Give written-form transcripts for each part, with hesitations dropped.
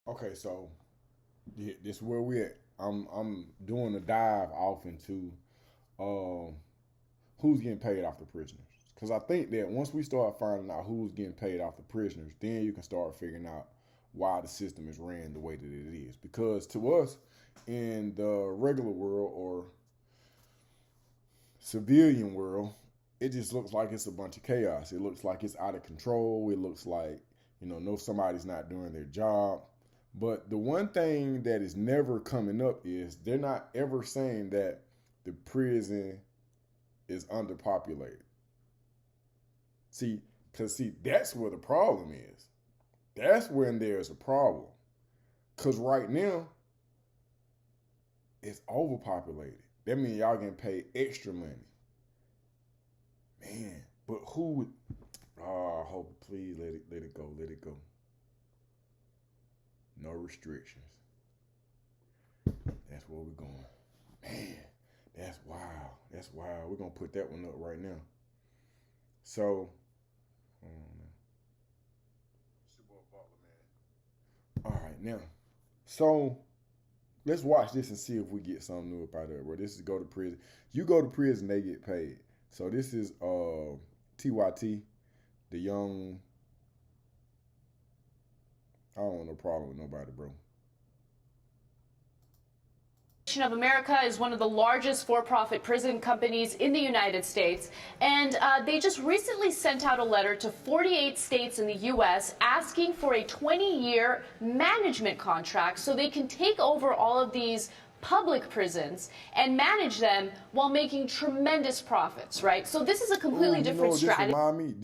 Okay, so this is where we at. I'm doing a dive off into um who's getting paid off the prisoners. Because I think that once we start finding out who's getting paid off the prisoners, then you can start figuring out why the system is ran the way that it is. Because to us, in the regular world or civilian world, it just looks like it's a bunch of chaos. It looks like it's out of control. It looks like, no, somebody's not doing their job. But the one thing that is never coming up is they're not ever saying that the prison is underpopulated. See, that's where the problem is. That's when there's a problem. Because right now, it's overpopulated. That means y'all getting paid extra money. Man, but who would, oh, I hope, please let it go, let it go. No restrictions. That's where we're going. Man, that's wild. That's wild. We're going to put that one up right now. So, all right, now. So, let's watch this and see if we get something new about it, bro. This is go to prison. You go to prison, they get paid. So, this is TYT, the young. I don't want no problem with nobody, bro. Of America is one of the largest for-profit prison companies in the United States, and they just recently sent out a letter to 48 states in the U.S. asking for a 20-year management contract so they can take over all of these public prisons and manage them while making tremendous profits, right? So this is a completely different strategy. Oh, man,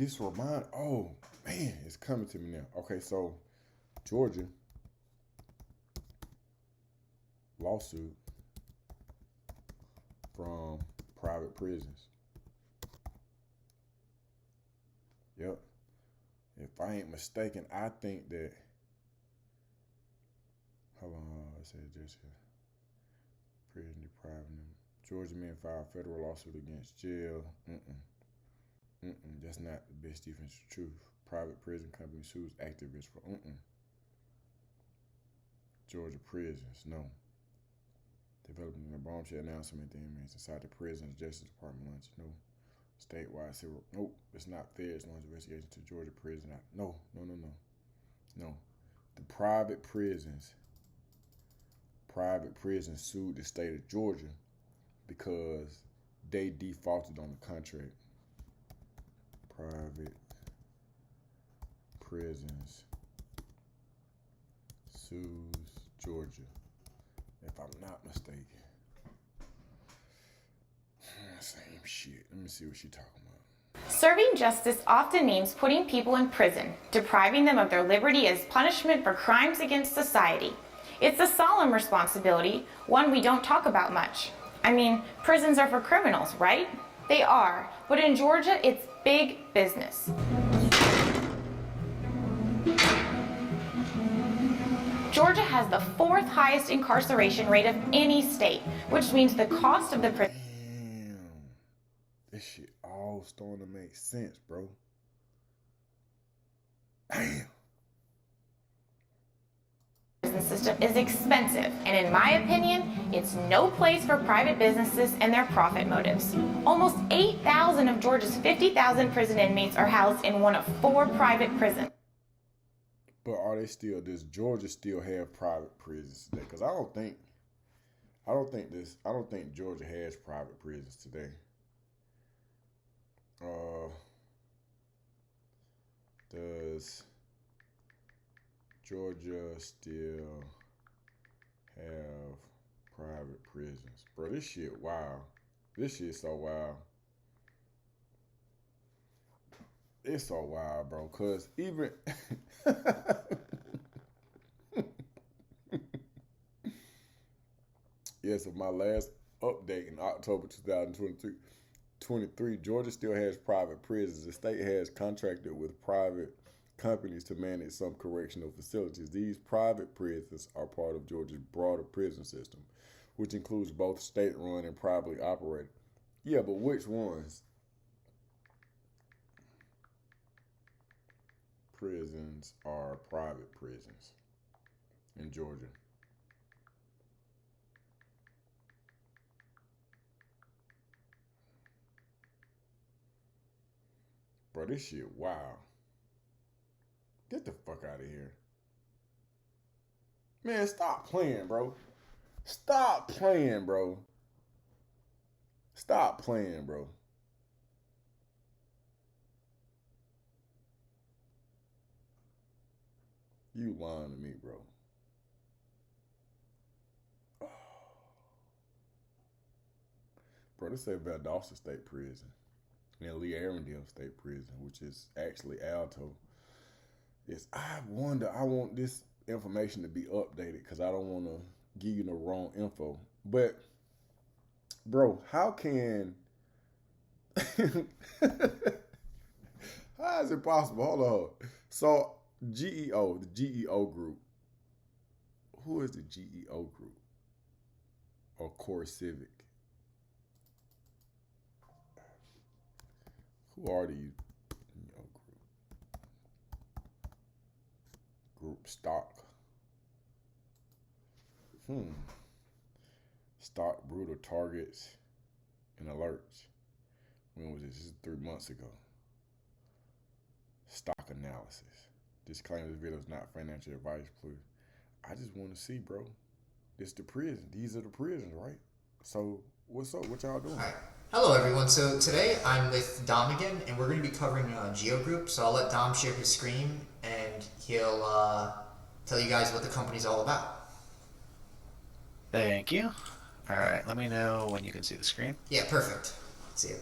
it's coming to me now. Okay, so Georgia lawsuit from private prisons. Yep. If I ain't mistaken, I think that. Hold on, I said just here. Prison depriving them. Georgia men filed federal lawsuit against jail. That's not the best defense of truth. Private prison company sues activists for Georgia prisons. No. Developing a bombshell announcement the inmates inside the prison's Justice Department lunch. No. Statewide civil. Nope. It's not fair. It's launch investigation to Georgia prison. No. The private prisons sued the state of Georgia because they defaulted on the contract. Private prisons sues Georgia, if I'm not mistaken. Same shit. Let me see what she's talking about. Serving justice often means putting people in prison, depriving them of their liberty as punishment for crimes against society. It's a solemn responsibility, one we don't talk about much. I mean, prisons are for criminals, right? They are, but in Georgia, it's big business. Georgia has the 4th highest incarceration rate of any state, which means the cost of the prison. Damn. This shit all starting to make sense, bro. Damn. Prison system is expensive, and in my opinion, it's no place for private businesses and their profit motives. Almost 8,000 of Georgia's 50,000 prison inmates are housed in one of 4 private prisons. But does Georgia still have private prisons today? Because I don't think Georgia has private prisons today. Does Georgia still have private prisons? Bro, this shit wild. This shit's so wild. It's so wild, bro, because even... Yes, of my last update in October 2023, Georgia still has private prisons. The state has contracted with private companies to manage some correctional facilities. These private prisons are part of Georgia's broader prison system, which includes both state-run and privately operated. Yeah, but which ones? Prisons are private prisons. in Georgia. Bro, this shit, wow. Get the fuck out of here. Man, stop playing, bro. Stop playing, bro. Stop playing, bro. You lying to me, bro. Bro, this say Valdosta State Prison and Lee Arundel State Prison, which is actually Alto. I want this information to be updated because I don't want to give you the wrong info. But, bro, how can... how is it possible? Hold on. So, GEO, the GEO group. Who is the GEO group? Or Core Civic? Who are these? Group stock. Stock brutal targets and alerts. When was this? This is 3 months ago. Stock analysis. Disclaimer: this video is not financial advice, please. I just want to see, bro. This the prison. These are the prisons, right? So what's up? What y'all doing? All right. Hello, everyone. So today I'm with Dom again, and we're going to be covering Geo Group. So I'll let Dom share his screen, and he'll tell you guys what the company's all about. Thank you. All right, let me know when you can see the screen. Yeah, perfect. See it.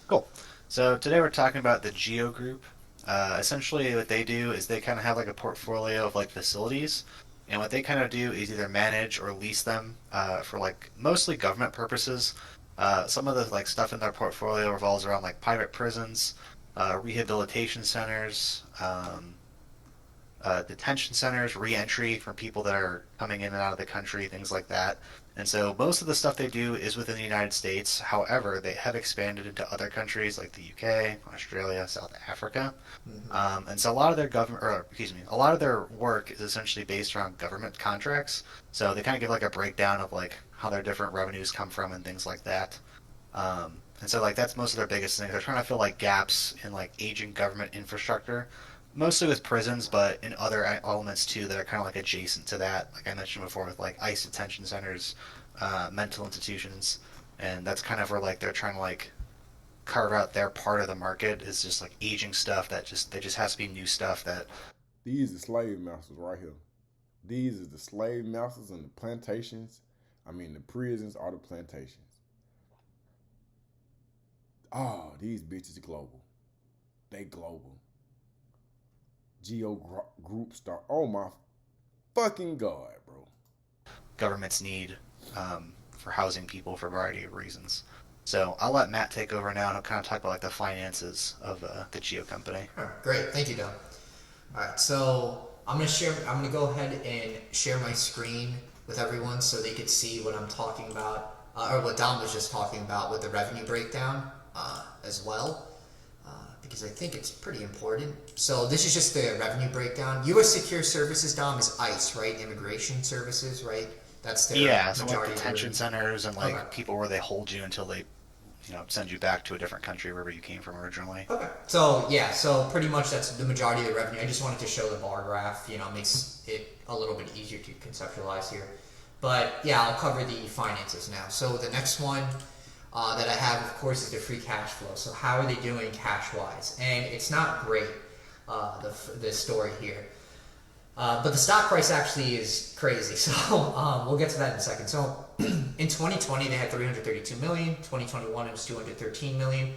Cool. So today we're talking about the Geo Group. Essentially what they do is they kind of have like a portfolio of like facilities, and what they kind of do is either manage or lease them for like mostly government purposes. Some of the like stuff in their portfolio revolves around like private prisons, rehabilitation centers, detention centers, re-entry for people that are coming in and out of the country, things like that. And so most of the stuff they do is within the United States. However, they have expanded into other countries like the UK, Australia, South Africa. And so a lot of their a lot of their work is essentially based around government contracts. So they kind of give like a breakdown of like how their different revenues come from and things like that. And so like that's most of their biggest thing. They're trying to fill like gaps in like aging government infrastructure, mostly with prisons, but in other elements too that are kind of like adjacent to that. Like I mentioned before, with like ICE detention centers, mental institutions, and that's kind of where like they're trying to like carve out their part of the market is just like aging stuff that just has to be new stuff that. These are slave masters right here. These are the slave masters and the plantations. I mean, the prisons are the plantations. Oh, these bitches global. They global. Geo Group star. Oh my fucking God, bro. Governments need for housing people for a variety of reasons. So I'll let Matt take over now and he'll kind of talk about like the finances of the Geo company. All right, great, thank you, Dom. All right, so I'm gonna go ahead and share my screen with everyone so they could see what I'm talking about, or what Dom was just talking about with the revenue breakdown as well. Because I think it's pretty important. So this is just the revenue breakdown. U.S. Secure Services, Dom, is ICE, right? Immigration Services, right? That's their so like detention centers and like people where they hold you until they, send you back to a different country wherever you came from originally. Okay. So yeah, so pretty much that's the majority of the revenue. I just wanted to show the bar graph. Makes it a little bit easier to conceptualize here. But yeah, I'll cover the finances now. So the next one that I have, of course, is the free cash flow. So how are they doing cash-wise? And it's not great, the story here. But the stock price actually is crazy. So we'll get to that in a second. So in 2020, they had 332 million. 2021, it was 213 million.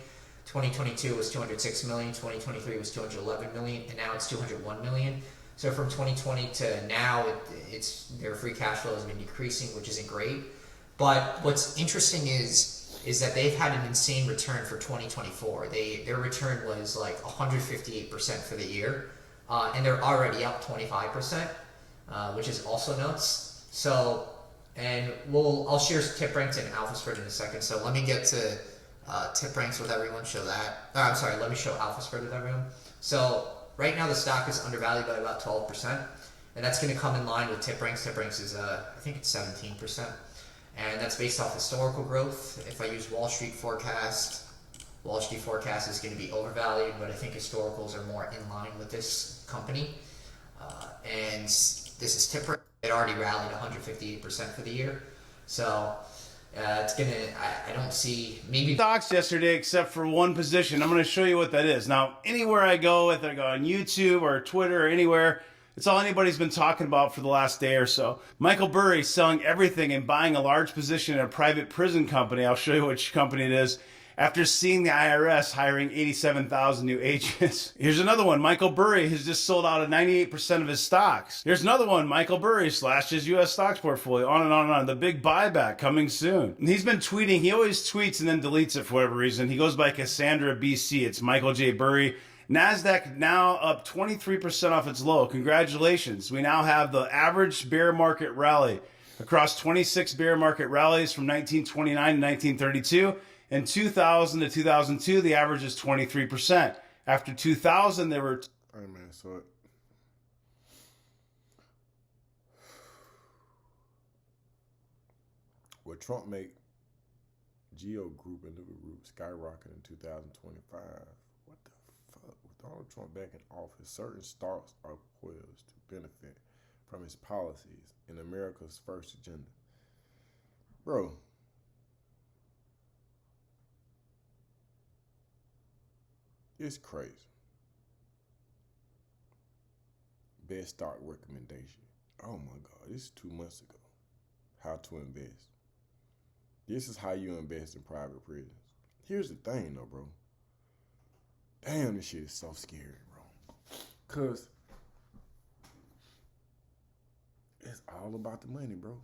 2022 was 206 million. 2023 was 211 million. And now it's 201 million. So from 2020 to now, their free cash flow has been decreasing, which isn't great. But what's interesting is that they've had an insane return for 2024. Their return was like 158% for the year, and they're already up 25%, which is also nuts. So, and I'll share tip ranks and alpha spread in a second. So let me get to tip ranks with everyone. Show that. I'm sorry. Let me show alpha spread with everyone. So right now the stock is undervalued by about 12%. And that's going to come in line with tip ranks. Tip ranks is, I think it's 17%. And that's based off historical growth. If I use Wall Street forecast is going to be overvalued, but I think historicals are more in line with this company. And this is tip rank. It already rallied 158% for the year. So it's going to, I don't see, maybe stocks yesterday except for one position. I'm going to show you what that is. Now, anywhere I go, whether I go on YouTube or Twitter or anywhere, it's all anybody's been talking about for the last day or so. Michael Burry selling everything and buying a large position in a private prison company. I'll show you which company it is. After seeing the IRS hiring 87,000 new agents. Here's another one. Michael Burry has just sold out of 98% of his stocks. Here's another one. Michael Burry slashed his U.S. stocks portfolio. On and on and on. The big buyback coming soon. And he's been tweeting. He always tweets and then deletes it for whatever reason. He goes by Cassandra BC. It's Michael J. Burry. NASDAQ now up 23% off its low. Congratulations. We now have the average bear market rally across 26 bear market rallies from 1929 to 1932. In 2000 to 2002, the average is 23%. After 2000, there were... Hey, man, so... Will Trump make Geo Group and Little Group skyrocket in 2025? What the fuck? With Donald Trump back in office, certain stocks are poised to benefit from his policies in America's first agenda. Bro... It's crazy. Best stock recommendation. Oh my God, this is 2 months ago. How to invest. This is how you invest in private prisons. Here's the thing though, bro. Damn, this shit is so scary, bro. Cause it's all about the money, bro.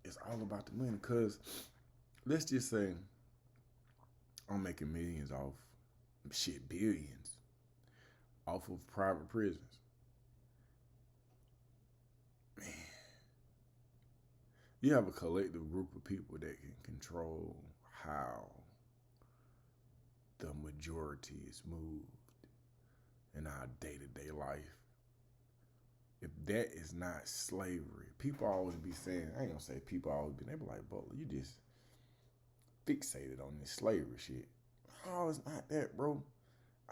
It's all about the money. Cause let's just say I'm making millions off. Shit, billions off of private prisons. Man, you have a collective group of people that can control how the majority is moved in our day-to-day life. If that is not slavery, people always be saying, I ain't gonna say people always be, they be like, Butler, you just fixated on this slavery shit. Oh, it's not that, bro.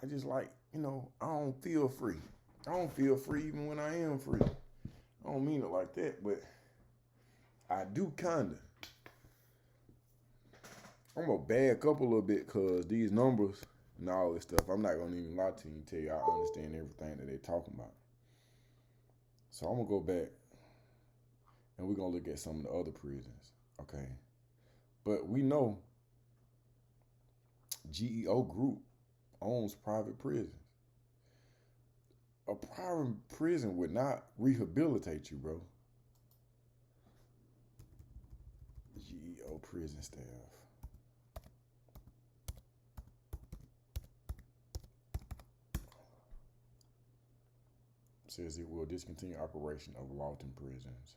I just like, I don't feel free. I don't feel free even when I am free. I don't mean it like that, but I do kinda. I'm gonna back up a little bit because these numbers and all this stuff, I'm not gonna even lie to you and tell you I understand everything that they're talking about. So I'm gonna go back and we're gonna look at some of the other prisons, okay? But we know GEO Group owns private prisons. A private prison would not rehabilitate you, bro. GEO prison staff. Says it will discontinue operation of Lawton prisons.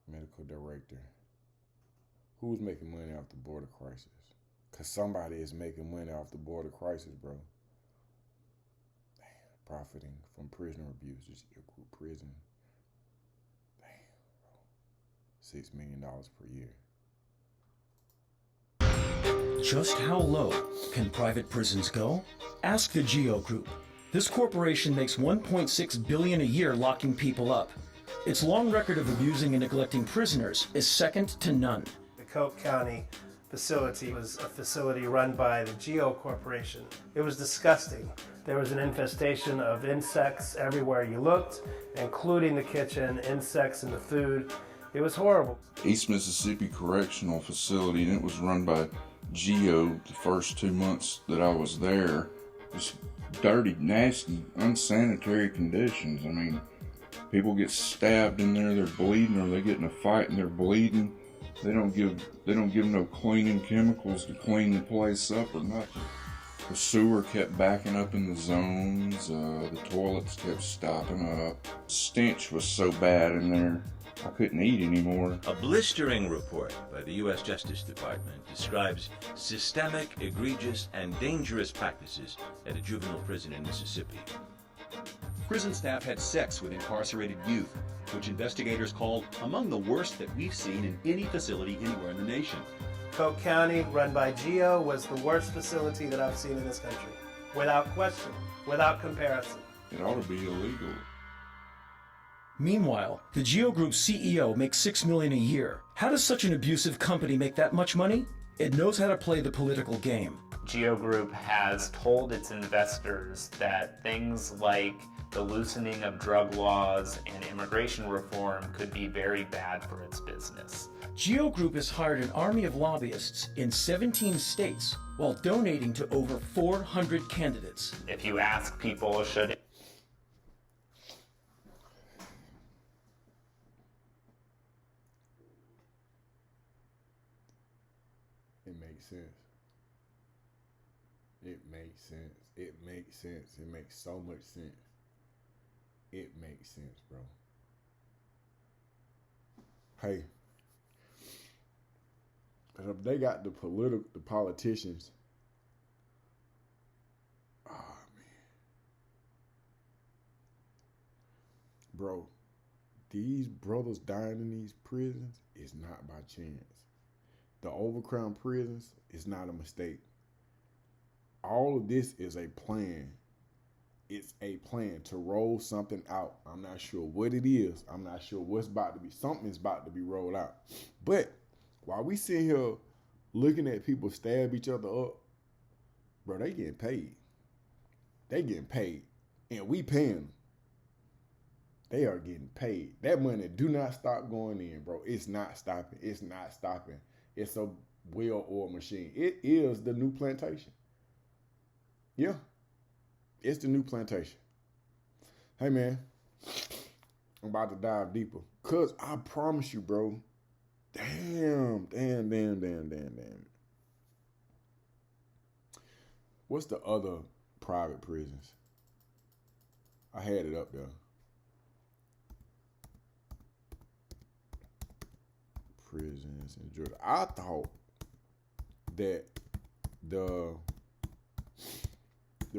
Medical director. Who's making money off the border crisis? Because somebody is making money off the border crisis, bro. Damn, profiting from prisoner abuse. Just a group prison. Damn, bro. $6 million per year. Just how low can private prisons go? Ask the GEO Group. This corporation makes $1.6 billion a year locking people up. Its long record of abusing and neglecting prisoners is second to none. The Coke County facility was a facility run by the GEO Corporation. It was disgusting. There was an infestation of insects everywhere you looked, including the kitchen, insects in the food. It was horrible. East Mississippi Correctional Facility, and it was run by GEO the first 2 months that I was there. Just dirty, nasty, unsanitary conditions. I mean, people get stabbed in there, they're bleeding, or they get in a fight and they're bleeding. They don't give no cleaning chemicals to clean the place up or nothing. The sewer kept backing up in the zones. The toilets kept stopping up. The stench was so bad in there, I couldn't eat anymore. A blistering report by the U.S. Justice Department describes systemic, egregious, and dangerous practices at a juvenile prison in Mississippi. prison staff had sex with incarcerated youth, which investigators called among the worst that we've seen in any facility anywhere in the nation. Coke County, run by GEO, was the worst facility that I've seen in this country. Without question, without comparison. It ought to be illegal. Meanwhile, the Geo Group's CEO makes $6 million a year. How does such an abusive company make that much money? It knows how to play the political game. Geo Group has told its investors that things like the loosening of drug laws and immigration reform could be very bad for its business. Geo Group has hired an army of lobbyists in 17 states while donating to over 400 candidates. If you ask people, should it makes sense. It makes sense. It makes sense. It makes so much sense. It makes sense, bro. Hey, if they got the politicians, oh man, bro, these brothers dying in these prisons is not by chance. The overcrowded prisons is not a mistake. All of this is a plan. It's a plan to roll something out. I'm not sure what it is. I'm not sure what's about to be. Something's about to be rolled out. But while we sit here looking at people stab each other up, bro, they getting paid. They getting paid. And we paying them. They are getting paid. That money do not stop going in, bro. It's not stopping. It's not stopping. It's a well-oiled machine. It is the new plantation. Yeah. It's the new plantation. Hey, man. I'm about to dive deeper. Because I promise you, bro. Damn. What's the other private prisons? I had it up there. Prisons in Georgia. I thought that the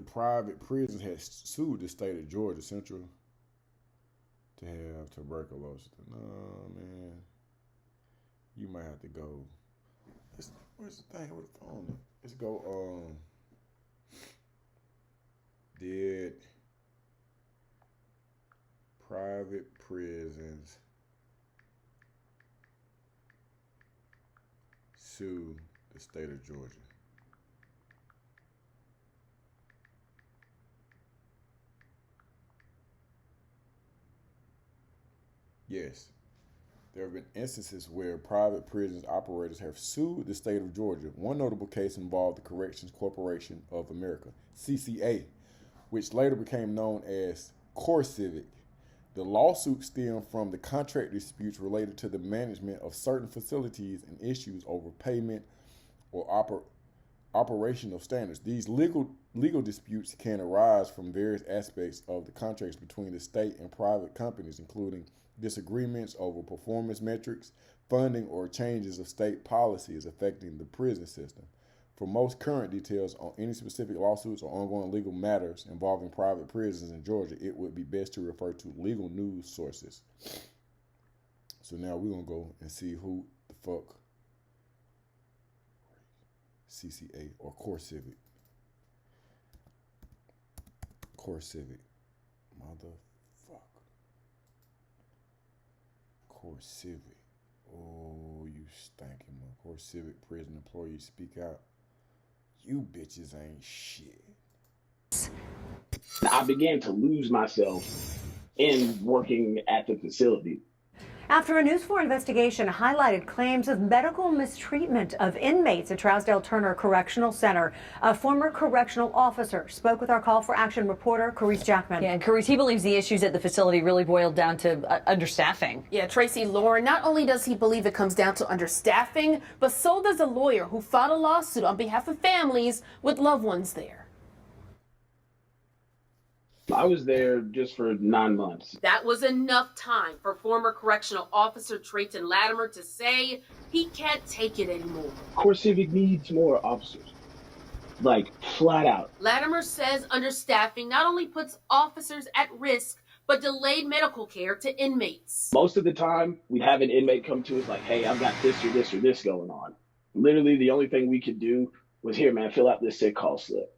private prisons had sued the state of Georgia Central to have tuberculosis. No, man. You might have to go. Where's the thing with the phone? Let's go, did private prisons sue the state of Georgia? Yes. There have been instances where private prisons operators have sued the state of Georgia. One notable case involved the Corrections Corporation of America, CCA, which later became known as CoreCivic. The lawsuit stemmed from the contract disputes related to the management of certain facilities and issues over payment or operational standards. These legal disputes can arise from various aspects of the contracts between the state and private companies, including disagreements over performance metrics, funding, or changes of state policies affecting the prison system. For most current details on any specific lawsuits or ongoing legal matters involving private prisons in Georgia, it would be best to refer to legal news sources. So now we're going to go and see who the fuck CCA or CoreCivic. CoreCivic. Motherfucker. CoreCivic. Oh, you stinking man. CoreCivic prison employees speak out. You bitches ain't shit. I began to lose myself in working at the facility. After a News 4 investigation highlighted claims of medical mistreatment of inmates at Trousdale Turner Correctional Center, a former correctional officer spoke with our Call for Action reporter, Carice Jackman. Yeah, and Carice, he believes the issues at the facility really boiled down to understaffing. Yeah, Tracy Lauren, not only does he believe it comes down to understaffing, but so does a lawyer who filed a lawsuit on behalf of families with loved ones there. I was there just for 9 months. That was enough time for former correctional officer Trayton Latimer to say he can't take it anymore. CoreCivic needs more officers. like flat out. Latimer says understaffing not only puts officers at risk, but delayed medical care to inmates. Most of the time, we'd have an inmate come to us like, hey, I've got this or this or this going on. Literally, the only thing we could do was, here, man, fill out this sick call slip.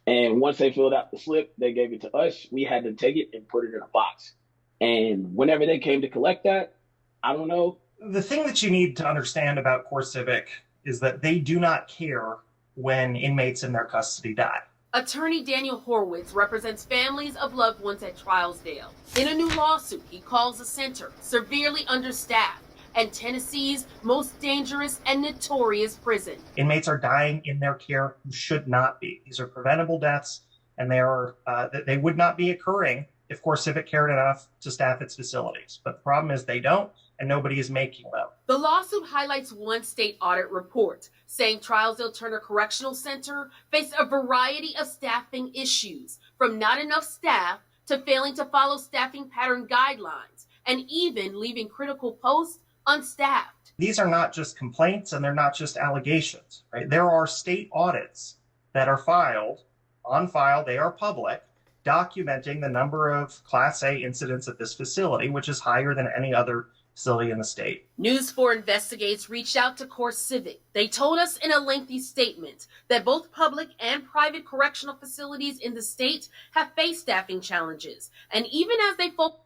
And once they filled out the slip, they gave it to us. We had to take it and put it in a box. And whenever they came to collect that, I don't know. The thing that you need to understand about CoreCivic is that they do not care when inmates in their custody die. Attorney Daniel Horwitz represents families of loved ones at Trousdale. In a new lawsuit, he calls the center severely understaffed and Tennessee's most dangerous and notorious prison. Inmates are dying in their care who should not be. These are preventable deaths, and they would not be occurring if CoreCivic cared enough to staff its facilities. But the problem is they don't, and nobody is making them. The lawsuit highlights one state audit report saying Trousdale Turner Correctional Center faced a variety of staffing issues, from not enough staff to failing to follow staffing pattern guidelines, and even leaving critical posts unstaffed. These are not just complaints, and they're not just allegations, right? There are state audits that are on file, they are public, documenting the number of Class A incidents at this facility, which is higher than any other facility in the state. News 4 Investigates reached out to CoreCivic. They told us in a lengthy statement that both public and private correctional facilities in the state have faced staffing challenges. And even as they focus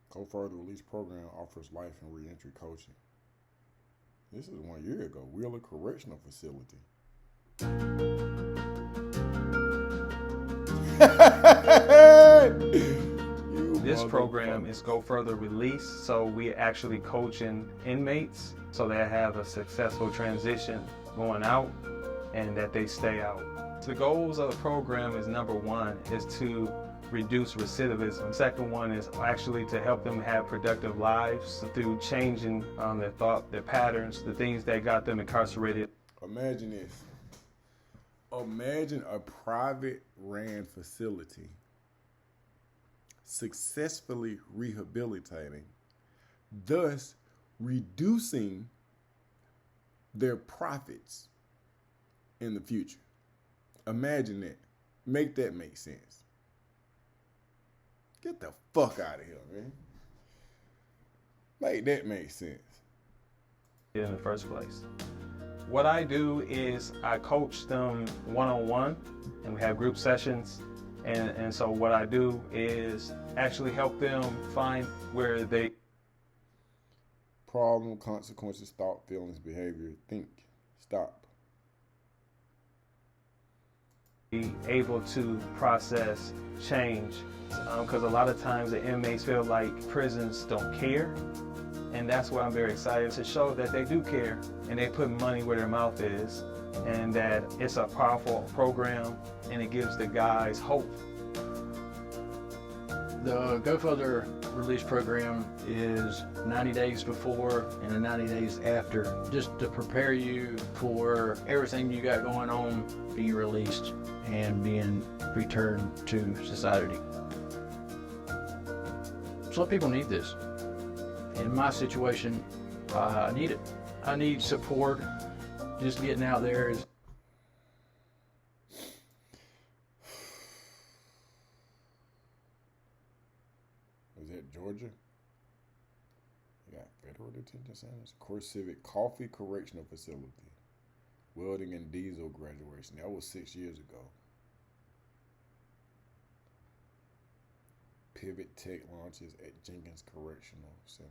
Go Further Release program offers life and reentry coaching. This is 1 year ago. Wheeler Correctional Facility. This program is Go Further Release, so we actually coaching inmates so they have a successful transition going out and that they stay out. The goals of the program is, number one, is to reduce recidivism. Second one is actually to help them have productive lives through changing their thought, their patterns, the things that got them incarcerated. Imagine this. Imagine a private ran facility successfully rehabilitating, thus reducing their profits in the future. Imagine that. Make that make sense. Get the fuck out of here, man. Make that make sense. In the first place. What I do is I coach them one-on-one, and we have group sessions. And so what I do is actually help them find where they... Problem, consequences, thought, feelings, behavior, think, stop. Be able to process change. Because a lot of times the inmates feel like prisons don't care. And that's why I'm very excited to show that they do care and they put money where their mouth is, and that it's a powerful program and it gives the guys hope. The Go Further Release program is 90 days before and 90 days after, just to prepare you for everything you got going on, being released and being returned to society. Some people need this. In my situation, I need it. I need support. Just getting out there is... Was that Georgia? You got federal detention centers. CoreCivic Coffee Correctional Facility. Welding and diesel graduation. That was 6 years ago. Pivot Tech launches at Jenkins Correctional Center.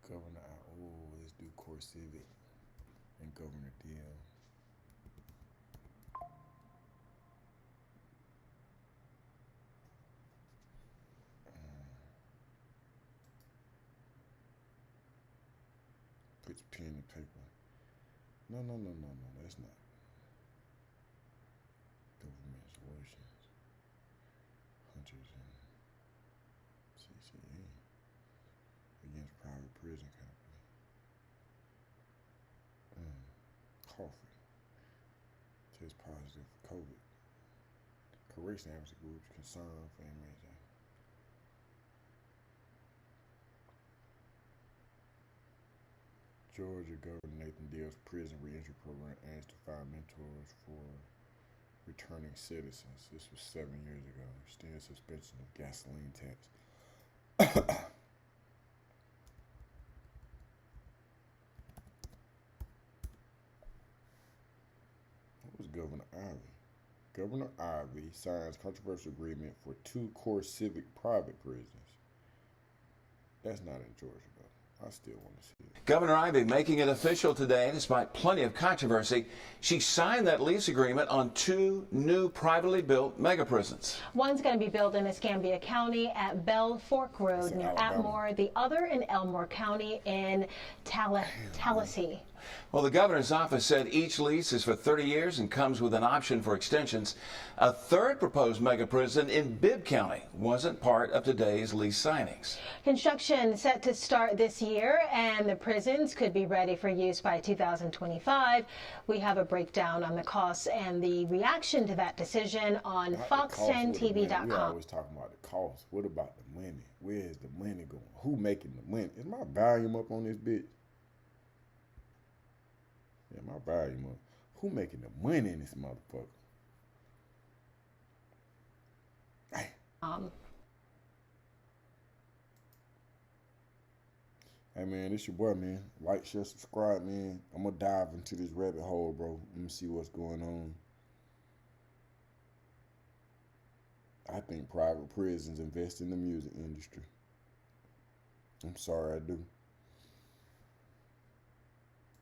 Governor, let's do CoreCivic and Governor DL. Puts pen and paper. No, that's not. Government solutions. Hunters and CCE against private prison company. Coffee. Test positive for COVID. correction advocacy groups concerned for inmates. Georgia Governor Nathan Deal's prison reentry program aims to find mentors for returning citizens. This was 7 years ago. Extended suspension of gasoline tax. What was Governor Ivey? Governor Ivey signs controversial agreement for 2 core civic private prisons. That's not in Georgia, though. I still want to see it. Governor Ivey making it official today, despite plenty of controversy. She signed that lease agreement on 2 new privately built mega prisons. One's going to be built in Escambia County at Bell Fork Road near Atmore. The other in Elmore County in Tallahassee. Well, the governor's office said each lease is for 30 years and comes with an option for extensions. A third proposed mega prison in Bibb County wasn't part of today's lease signings. Construction set to start this year, and the prisons could be ready for use by 2025. We have a breakdown on the costs and the reaction to that decision on fox10tv.com. We always talking about the cost. What about the money? Where is the money going? Who making the money? Is my volume up on this bitch? Yeah, my volume up. Who making the money in this motherfucker? Hey. Hey man, this your boy, man. Like, share, subscribe, man. I'm gonna dive into this rabbit hole, bro. Let me see what's going on. I think private prisons invest in the music industry. I'm sorry, I do.